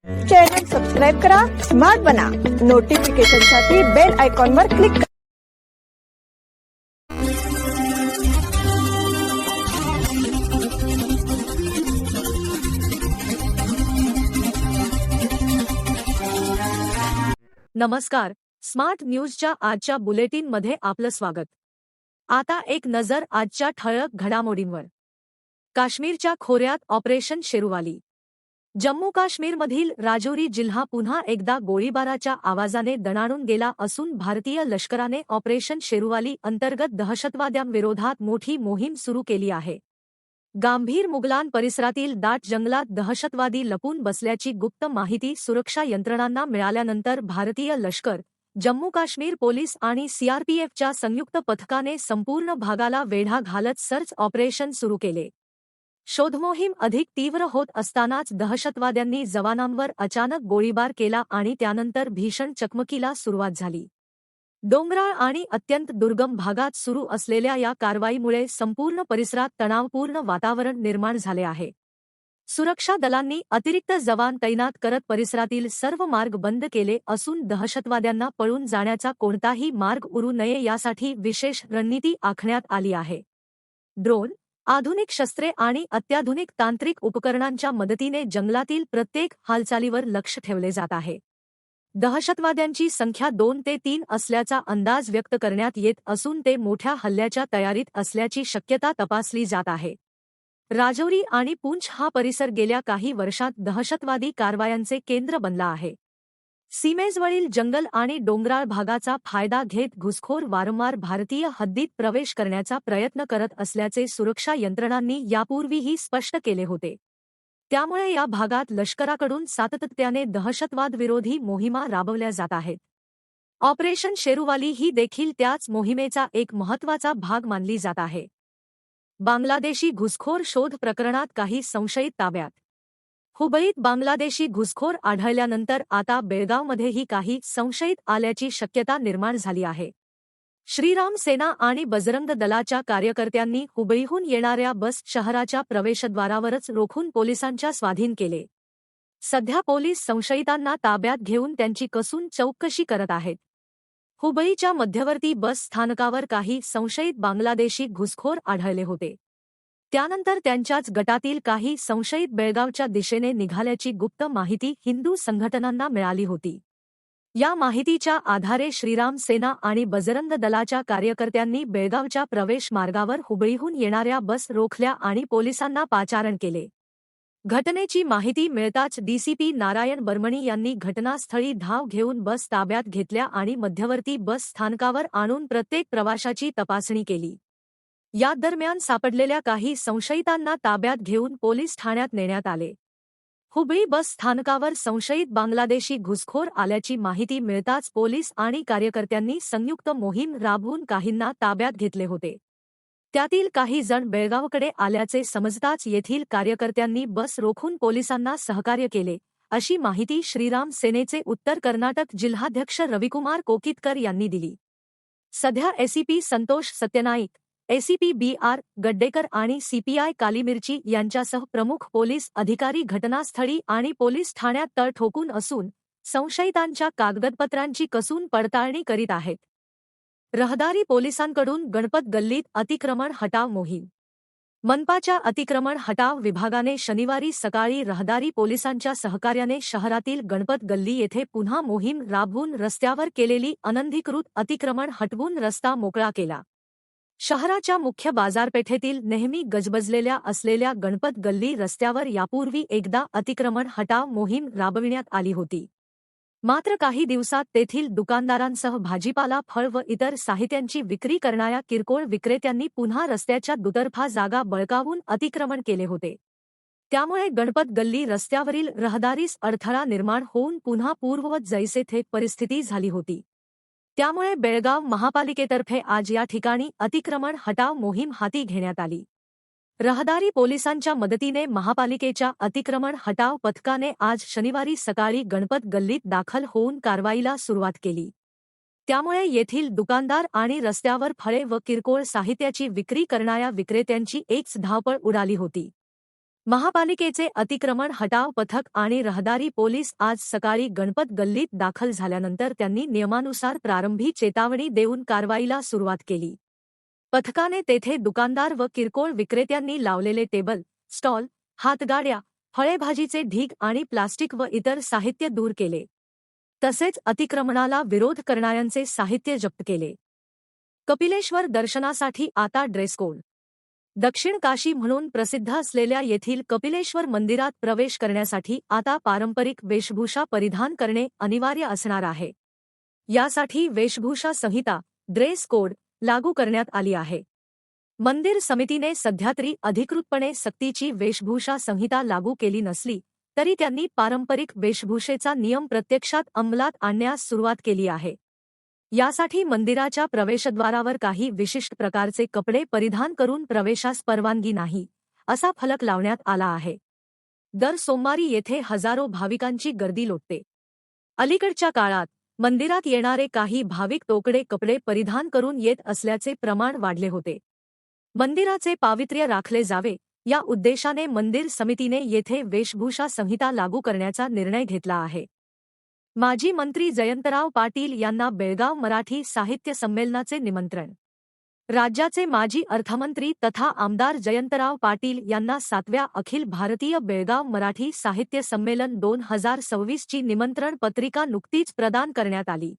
Channel subscribe करा, smart बना, नोटिफिकेशनसाठी bell आयकॉनवर क्लिक करा. नमस्कार, स्मार्ट न्यूजच्या आजच्या बुलेटिन मध्ये आपलं स्वागत. आता एक नजर आजच्या ठळक घडामोडींवर. काश्मीरच्या खोऱ्यात ऑपरेशन शेरुवाली. जम्मू काश्मीरमधील राजौरी जिल्हा पुन्हा एकदा गोळीबाराच्या आवाजाने दणाणून गेला असून भारतीय लष्कराने ऑपरेशन शेरुवाली अंतर्गत दहशतवाद्यांविरोधात मोठी मोहीम सुरू केली आहे. गांभीर मुगलान परिसरातील दाट जंगलात दहशतवादी लपून बसल्याची गुप्त माहिती सुरक्षा यंत्रणांना मिळाल्यानंतर भारतीय लष्कर, जम्मू काश्मीर पोलीस आणि सीआरपीएफच्या संयुक्त पथकाने संपूर्ण भागाला वेढा घालत सर्च ऑपरेशन सुरू केले. शोधमोहीम अधिक तीव्र होत असतानाच दहशतवाद्यांनी जवानांवर अचानक गोळीबार केला आणि त्यानंतर भीषण चकमकीला सुरुवात झाली. डोंगराळ आणि अत्यंत दुर्गम भागात सुरू असलेल्या या कारवाईमुळे संपूर्ण परिसरात तणावपूर्ण वातावरण निर्माण झाले आहे. सुरक्षा दलांनी अतिरिक्त जवान तैनात करत परिसरातील सर्व मार्ग बंद केले असून दहशतवाद्यांना पळून जाण्याचा कोणताही मार्ग उरू नये यासाठी विशेष रणनीती आखण्यात आली आहे. ड्रोन, आधुनिक शस्त्रे आणि अत्याधुनिक तांत्रिक उपकरणांच्या मदतीने जंगलातील प्रत्येक हालचालीवर लक्ष ठेवले जात आहे. दहशतवाद्यांची संख्या 2 ते 3 असल्याचा अंदाज व्यक्त करण्यात येत असून ते मोठ्या हल्ल्याच्या तयारीत असल्याची शक्यता तपासली जात आहे. राजौरी आणि पूंछ हा परिसर गेल्या काही वर्षात दहशतवादी कारवायांचे केंद्र बनला आहे. सीमेजवळील जंगल आणि डोंगराळ भागाचा फायदा घेत घुसखोर वारंवार भारतीय हद्दीत प्रवेश करण्याचा प्रयत्न करत असल्याचे सुरक्षा यंत्रणांनी यापूर्वीही स्पष्ट केले होते. त्यामुळे या भागात लष्कराकडून सातत्याने दहशतवादविरोधी मोहिमा राबवल्या जात आहेत. ऑपरेशन शेरुवाली ही देखील त्याच मोहिमेचा एक महत्त्वाचा भाग मानली जात आहे. बांगलादेशी घुसखोर शोध प्रकरणात काही संशयित ताब्यात. हुबळीत बांगलादेशी घुसखोर आढळल्यानंतर आता बेळगावमध्येही काही संशयित आल्याची शक्यता निर्माण झाली आहे. श्रीराम सेना आणि बजरंग दलाच्या कार्यकर्त्यांनी हुबळीहून येणाऱ्या बस शहराच्या प्रवेशद्वारावरच रोखून पोलिसांच्या स्वाधीन केले. सध्या पोलीस संशयितांना ताब्यात घेऊन त्यांची कसून चौकशी करत आहेत. हुबळीच्या मध्यवर्ती बस स्थानकावर काही संशयित बांगलादेशी घुसखोर आढळले होते. त्यानंतर त्यांच्याच गटातील काही संशयित बेळगावच्या दिशेने निघाल्याची गुप्त माहिती हिंदू संघटनांना मिळाली होती. या माहितीच्या आधारे श्रीराम सेना आणि बजरंग दलाच्या कार्यकर्त्यांनी बेळगावच्या प्रवेश मार्गावर हुबळीहून येणाऱ्या बस रोखल्या आणि पोलिसांना पाचारण केले. घटनेची माहिती मिळताच डीसीपी नारायण बर्मणी यांनी घटनास्थळी धाव घेऊन बस ताब्यात घेतल्या आणि मध्यवर्ती बस स्थानकावर आणून प्रत्येक प्रवाशाची तपासणी केली. या दरम्यान सापडलेल्या काही संशयितांना ताब्यात घेऊन पोलीस ठाण्यात नेण्यात आले. हुबळी बस स्थानकावर संशयित बांगलादेशी घुसखोर आल्याची माहिती मिळताच पोलीस आणि कार्यकर्त्यांनी संयुक्त मोहीम राबवून काहींना ताब्यात घेतले होते. त्यातील काही जण बेळगावकडे आल्याचे समजताच येथील कार्यकर्त्यांनी बस रोखून पोलिसांना सहकार्य केले, अशी माहिती श्रीराम सेनेचे उत्तर कर्नाटक जिल्हाध्यक्ष रविकुमार कोकितकर यांनी दिली. सध्या एसीपी संतोष सत्यनाईक, एसीपी बी.आर. गड्डेकर आणि सीपीआय कालीमिर्ची यांच्यासह प्रमुख पोलीस अधिकारी घटनास्थळी आणि पोलीस ठाण्यात तळ ठोकून असून संशयितांच्या कागदपत्रांची कसून पडताळणी करीत आहेत. रहदारी पोलिसांकडून गणपत गल्लीत अतिक्रमण हटाव मोहीम. मनपाच्या अतिक्रमण हटाव विभागाने शनिवारी सकाळी रहदारी पोलिसांच्या सहकार्याने शहरातील गणपत गल्ली येथे पुन्हा मोहीम राबवून रस्त्यावर केलेली अनधिकृत अतिक्रमण हटवून रस्ता मोकळा केला. शहराच्या मुख्य बाजारपेठेतील नेहमी गजबजलेल्या असलेल्या गणपत गल्ली रस्त्यावर यापूर्वी एकदा अतिक्रमण हटाव मोहीम राबविण्यात आली होती. मात्र काही दिवसात तेथील दुकानदारांसह भाजीपाला, फळ व इतर साहित्यांची विक्री करणाऱ्या किरकोळ विक्रेत्यांनी पुन्हा रस्त्याच्या दुतर्फा जागा बळकावून अतिक्रमण केले होते. त्यामुळे गणपत गल्ली रस्त्यावरील रहदारीस अडथळा निर्माण होऊन पुन्हा पूर्ववत जैसे थे परिस्थिती झाली होती. त्यामुळे बेळगाव महापालिकेतर्फे आज या ठिकाणी अतिक्रमण हटाव मोहीम हाती घेण्यात आली. रहदारी पोलिसांच्या मदतीने महापालिकेच्या अतिक्रमण हटाव पथकाने आज शनिवारी सकाळी गणपत गल्लीत दाखल होऊन कारवाईला सुरुवात केली. त्यामुळे येथील दुकानदार आणि रस्त्यावर फळे व किरकोळ साहित्याची विक्री करणाऱ्या विक्रेत्यांची एकच धावपळ उडाली होती. महापालिकेचे अतिक्रमण हटाव पथक आणि रहदारी पोलीस आज सकाळी गणपत गल्लीत दाखल झाल्यानंतर त्यांनी नियमानुसार प्रारंभी चेतावणी देऊन कारवाईला सुरुवात केली. पथकाने तेथे दुकानदार व किरकोळ विक्रेत्यांनी लावलेले टेबल, स्टॉल, हातगाड्या, फळेभाजीचे ढीग आणि प्लास्टिक व इतर साहित्य दूर केले. तसेच अतिक्रमणाला विरोध करणाऱ्यांचे साहित्य जप्त केले. कपिलेश्वर दर्शनासाठी आता ड्रेस कोड. दक्षिण काशी म्हणून प्रसिद्ध असलेल्या येथील कपिलेश्वर मंदिरात प्रवेश करण्यासाठी आता पारंपरिक वेशभूषा परिधान करणे अनिवार्य असणार आहे. यासाठी वेशभूषा संहिता, ड्रेस कोड लागू करण्यात आली आहे. मंदिर समितीने सध्या तरी अधिकृतपणे सक्तीची वेशभूषा संहिता लागू केली नसली तरी त्यांनी पारंपरिक वेशभूषेचा नियम प्रत्यक्षात अंमलात आणण्यास सुरुवात केली आहे. यासाठी मंदिराच्या प्रवेशद्वारावर काही विशिष्ट प्रकारचे कपडे परिधान करून प्रवेशास परवानगी नाही, असा फलक लावण्यात आला आहे. दर सोमवारी येथे हजारो भाविकांची गर्दी लोटते. अलीकडच्या काळात मंदिरात येणारे काही भाविक तोकडे कपडे परिधान करून येत असल्याचे प्रमाण वाढले होते. मंदिराचे पावित्र्य राखले जावे या उद्देशाने मंदिर समितीने येथे वेशभूषा संहिता लागू करण्याचा निर्णय घेतला आहे. माजी मंत्री जयंतराव पाटील यांना बेळगाव मराठी साहित्य संमेलनाचे निमंत्रण. राज्याचे माजी अर्थमंत्री तथा आमदार जयंतराव पाटील यांना 7व्या अखिल भारतीय बेळगाव मराठी साहित्य संमेलन 2026 ची निमंत्रण पत्रिका नुकतीच प्रदान करण्यात आली.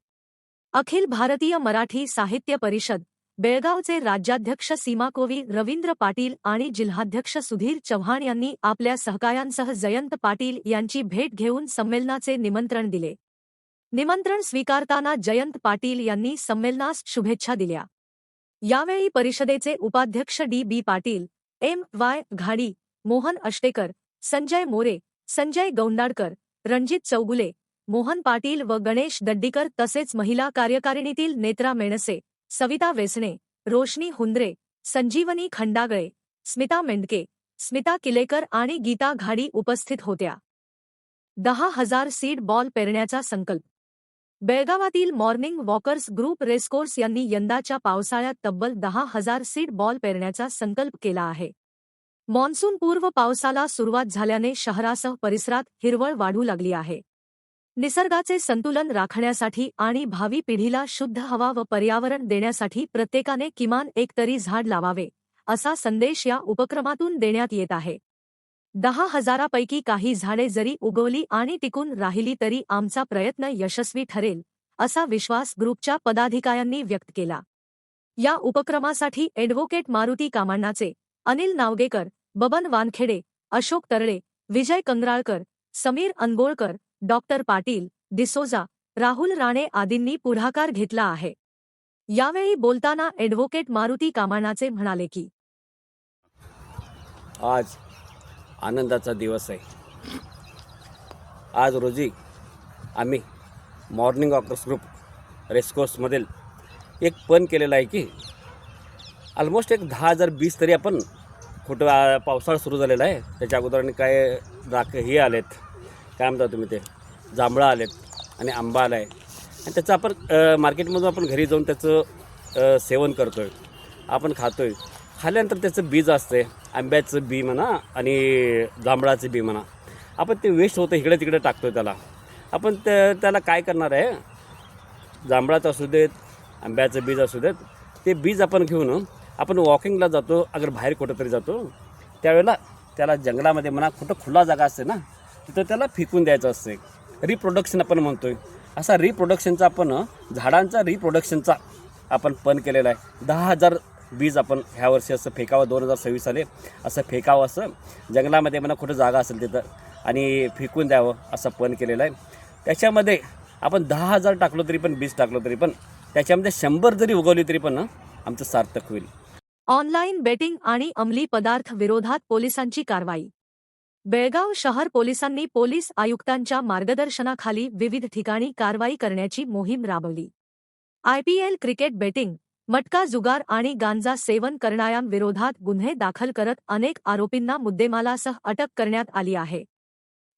अखिल भारतीय मराठी साहित्य परिषद बेळगावचे राज्याध्यक्ष सीमाकोवी रवींद्र पाटील आणि जिल्हाध्यक्ष सुधीर चव्हाण यांनी आपल्या सहकाऱ्यांसह जयंत पाटील यांची भेट घेऊन संमेलनाचे निमंत्रण दिले. निमंत्रण स्वीकारताना जयंत पाटील यांनी संमेलनास शुभेच्छा दिल्या. यावेळी परिषदेचे उपाध्यक्ष डी. पाटील, एम. घाडी, मोहन अष्टेकर, संजय मोरे, संजय गौंडाडकर, रणजित चौगुले, मोहन पाटील व गणेश दड्डीकर तसेच महिला कार्यकारिणीतील नेत्रा मेणसे, सविता वेसणे, रोशनी हुंद्रे, संजीवनी खंडागळे, स्मिता मेंढके, स्मिता किलेकर आणि गीता घाडी उपस्थित होत्या. 10,000 सीड बॉल पेरण्याचा संकल्प. बेळगावातील मॉर्निंग वॉकर्स ग्रुप रेसकोर्स यांनी यंदाच्या पावसाळ्यात तब्बल 10,000 सीड बॉल पेरण्याचा संकल्प केला आहे. मॉन्सूनपूर्व पावसाला सुरुवात झाल्याने शहरासह परिसरात हिरवळ वाढू लागली आहे. निसर्गाचे संतुलन राखण्यासाठी आणि भावी पिढीला शुद्ध हवा व पर्यावरण देण्यासाठी प्रत्येकाने किमान एक तरी झाड लावावे, असा संदेश या उपक्रमातून देण्यात येत आहे. 10,000पैकी काही झाडे जरी उगवली आणि टिकून राहिली तरी आमचा प्रयत्न यशस्वी ठरेल, असा विश्वास ग्रुपच्या पदाधिकाऱ्यांनी व्यक्त केला. या उपक्रमासाठी ॲडव्होकेट मारुती कामांनाचे, अनिल नावगेकर, बबन वानखेडे, अशोक तरळे, विजय कंगराळकर, समीर अनगोळकर, डॉक्टर पाटील, डिसोजा, राहुल राणे आदींनी पुढाकार घेतला आहे. यावेळी बोलताना ॲडव्होकेट मारुती कामांनाचे म्हणाले की आज आनंदाचा दिवस आहे. आज रोजी आम्ही मॉर्निंग वॉकर्स ग्रुप रेसकोर्समधील एक पण केलेला आहे की ऑलमोस्ट एक 10,000-20 तरी आपण कुठं पावसाळा सुरू झालेला आहे त्याच्या अगोदर काय हे आलेत, काय म्हणता तुम्ही ते जांभळं आलेत आणि आंबा आला आहे आणि त्याचं आपण मार्केटमधून आपण घरी जाऊन त्याचं सेवन करतो आहे, आपण खातो आहे. खाल्ल्यानंतर त्याचं बीज असते, आंब्याचं बी म्हणा आणि जांभळाचं बी म्हणा, आपण ते वेस्ट होतं इकडे तिकडे टाकतो आहे. त्याला आपण त्याला काय करणार आहे, जांभळाचं असू देत, आंब्याचं बीज असू देत, ते बीज आपण घेऊन आपण वॉकिंगला जातो, अगर बाहेर कुठंतरी जातो त्यावेळेला त्याला जंगलामध्ये म्हणा कुठं खुला जागा असते ना तिथं त्याला फेकून द्यायचं असते. रिप्रोडक्शन आपण म्हणतोय, असा रिप्रोडक्शनचा आपण झाडांचा रिप्रोडक्शनचा आपण पण केलेला आहे. 10,000 बीज आपण ह्या वर्षी असं फेकावं, 2026 साली असं फेकावं, असं जंगलामध्ये म्हणा कुठं जागा असेल तिथं आणि फेकून द्यावं असं पण केलेलं आहे. त्याच्यामध्ये आपण 10,000 टाकलो तरी पण, बीज टाकलो तरी पण त्याच्यामध्ये 100 जरी उगवली तरी पण आमचं सार्थक होईल. ऑनलाईन बेटिंग आणि अंमली पदार्थ विरोधात पोलिसांची कारवाई. बेळगाव शहर पोलिसांनी पोलीस आयुक्तांच्या मार्गदर्शनाखाली विविध ठिकाणी कारवाई करण्याची मोहीम राबवली. IPL क्रिकेट बेटिंग, मटका जुगार आणि गांजा सेवन करणाऱ्यांविरोधात गुन्हे दाखल करत अनेक आरोपींना मुद्देमालासह अटक करण्यात आली आहे.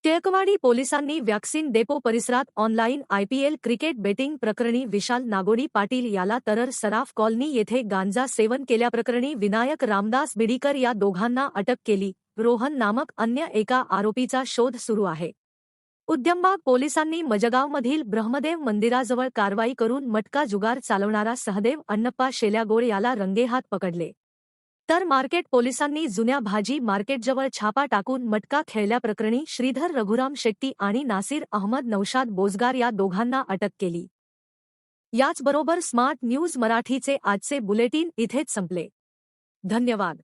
टिळकवाडी पोलिसांनी वॅक्सिन डेपो परिसरात ऑनलाईन IPL क्रिकेट बेटिंग प्रकरणी विशाल नागोडी पाटील याला तरर सराफ कॉलनी येथे गांजा सेवन केल्याप्रकरणी विनायक रामदास बिडीकर या दोघांना अटक केली. रोहन नामक अन्य एका आरोपीचा शोध सुरू आहे. उद्यमबाग पोलिसांनी मजगावमधील ब्रह्मदेव मंदिराजवळ कारवाई करून मटका जुगार चालवणारा सहदेव अण्णप्पा शेल्यागोळ याला रंगेहात पकडले. तर मार्केट पोलिसांनी जुन्या भाजी मार्केटजवळ छापा टाकून मटका खेळल्याप्रकरणी श्रीधर रघुराम शेट्टी आणि नासिर अहमद नौशाद बोजगार या दोघांना अटक केली. याचबरोबर स्मार्ट न्यूज मराठीचे आजचे बुलेटिन इथेच संपले. धन्यवाद.